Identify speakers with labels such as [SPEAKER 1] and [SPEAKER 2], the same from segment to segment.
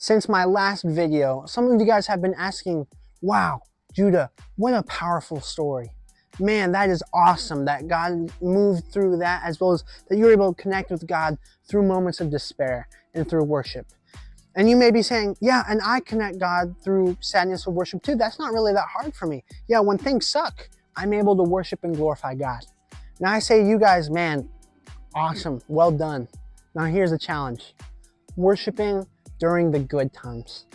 [SPEAKER 1] Since my last video, some of you guys have been asking, wow, Judah, what a powerful story. Man, that is awesome that God moved through that, as well as that you're able to connect with God through moments of despair and through worship. And you may be saying, yeah, and I connect God through sadness of worship too. That's not really that hard for me. Yeah, when things suck, I'm able to worship and glorify God. Now I say to you guys, man, awesome, well done. Now here's the challenge. Worshiping during the good times.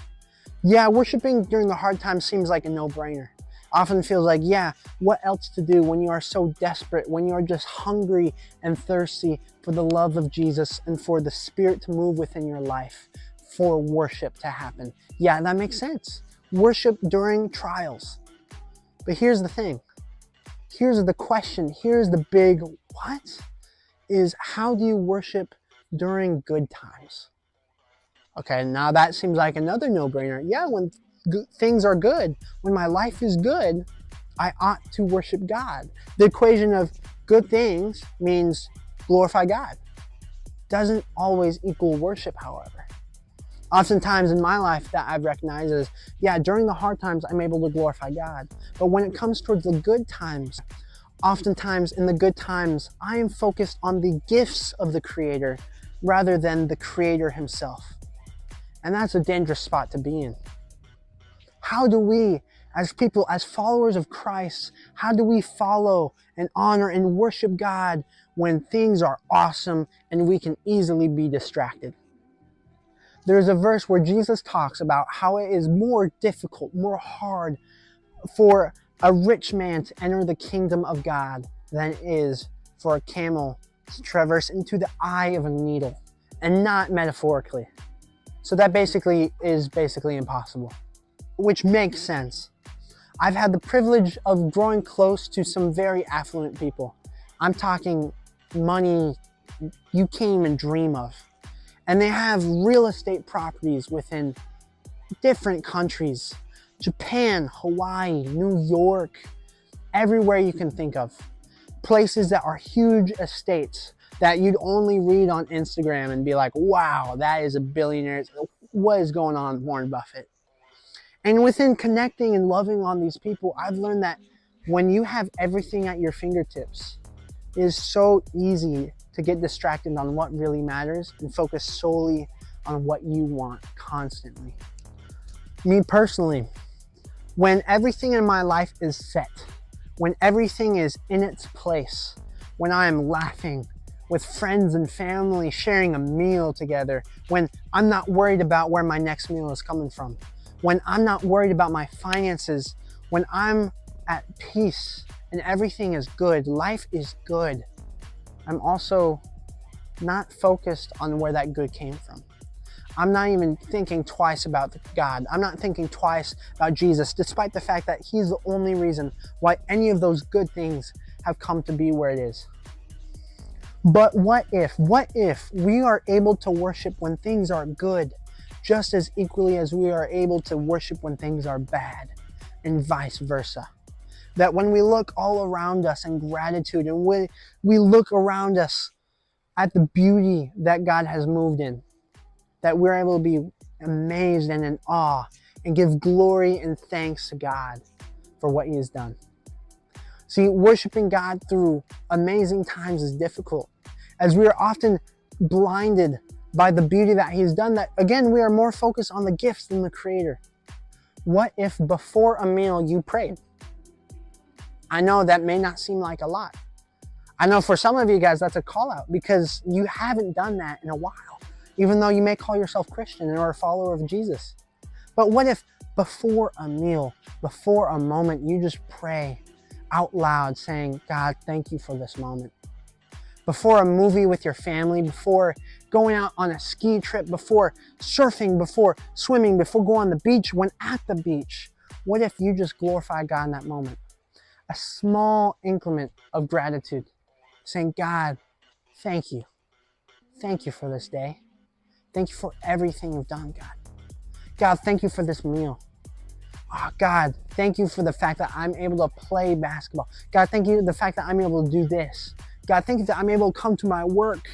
[SPEAKER 1] Yeah, worshiping during the hard times seems like a no-brainer. Often feels like, yeah, what else to do when you are so desperate, when you are just hungry and thirsty for the love of Jesus and for the Spirit to move within your life, for worship to happen. Yeah, that makes sense. Worship during trials. But here's the thing. Here's the question. Here's the big what? Is how do you worship during good times? Okay, now that seems like another no-brainer. Yeah, when things are good, when my life is good, I ought to worship God. The equation of good things means glorify God. Doesn't always equal worship, however. Oftentimes in my life that I've recognized is, yeah, during the hard times, I'm able to glorify God. But when it comes towards the good times, oftentimes in the good times, I am focused on the gifts of the Creator rather than the Creator himself. And that's a dangerous spot to be in. How do we, as people, as followers of Christ, how do we follow and honor and worship God when things are awesome and we can easily be distracted? There's a verse where Jesus talks about how it is more difficult, more hard for a rich man to enter the kingdom of God than it is for a camel to traverse into the eye of a needle, and not metaphorically. So that is basically impossible, which makes sense. I've had the privilege of growing close to some very affluent people. I'm talking money you can't even dream of. And they have real estate properties within different countries. Japan, Hawaii, New York, everywhere you can think of. Places that are huge estates that you'd only read on Instagram and be like, wow, that is a billionaire. What is going on, Warren Buffett? And within connecting and loving on these people, I've learned that when you have everything at your fingertips, it is so easy to get distracted on what really matters and focus solely on what you want constantly. Me personally, when everything in my life is set, when everything is in its place, when I am laughing with friends and family, sharing a meal together, when I'm not worried about where my next meal is coming from, when I'm not worried about my finances, when I'm at peace and everything is good, life is good, I'm also not focused on where that good came from. I'm not even thinking twice about God. I'm not thinking twice about Jesus, despite the fact that he's the only reason why any of those good things have come to be where it is. But what if we are able to worship when things are good, just as equally as we are able to worship when things are bad, and vice versa? That when we look all around us in gratitude, and we look around us at the beauty that God has moved in, that we're able to be amazed and in awe and give glory and thanks to God for what he has done. See, worshiping God through amazing times is difficult, as we are often blinded by the beauty that he's done, that again, we are more focused on the gifts than the Creator. What if before a meal you prayed? I know that may not seem like a lot. I know for some of you guys that's a call out because you haven't done that in a while, even though you may call yourself Christian or a follower of Jesus. But what if before a meal, before a moment, you just pray out loud saying, God, thank you for this moment. Before a movie with your family, before going out on a ski trip, before surfing, before swimming, before going on the beach, when at the beach, what if you just glorify God in that moment? A small increment of gratitude, saying, God, thank you. Thank you for this day. Thank you for everything you've done, God. God, thank you for this meal. Oh, God, thank you for the fact that I'm able to play basketball. God, thank you for the fact that I'm able to do this. God, thank you that I'm able to come to my work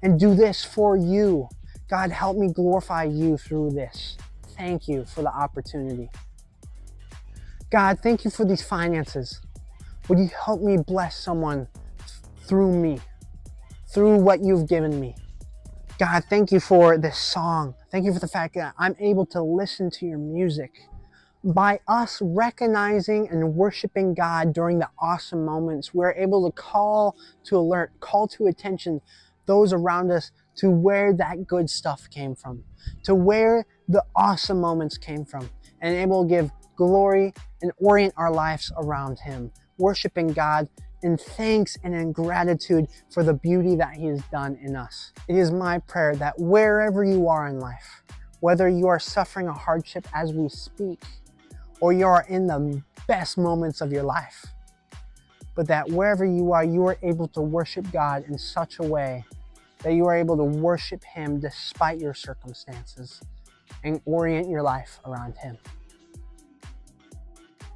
[SPEAKER 1] and do this for you. God, help me glorify you through this. Thank you for the opportunity. God, thank you for these finances. Would you help me bless someone through me, through what you've given me? God, thank you for this song. Thank you for the fact that I'm able to listen to your music. By us recognizing and worshiping God during the awesome moments, we're able to call to attention those around us to where that good stuff came from, to where the awesome moments came from, and able to give glory and orient our lives around Him, worshiping God in thanks and in gratitude for the beauty that He has done in us. It is my prayer that wherever you are in life, whether you are suffering a hardship as we speak, or you are in the best moments of your life, but that wherever you are able to worship God in such a way that you are able to worship Him despite your circumstances and orient your life around Him.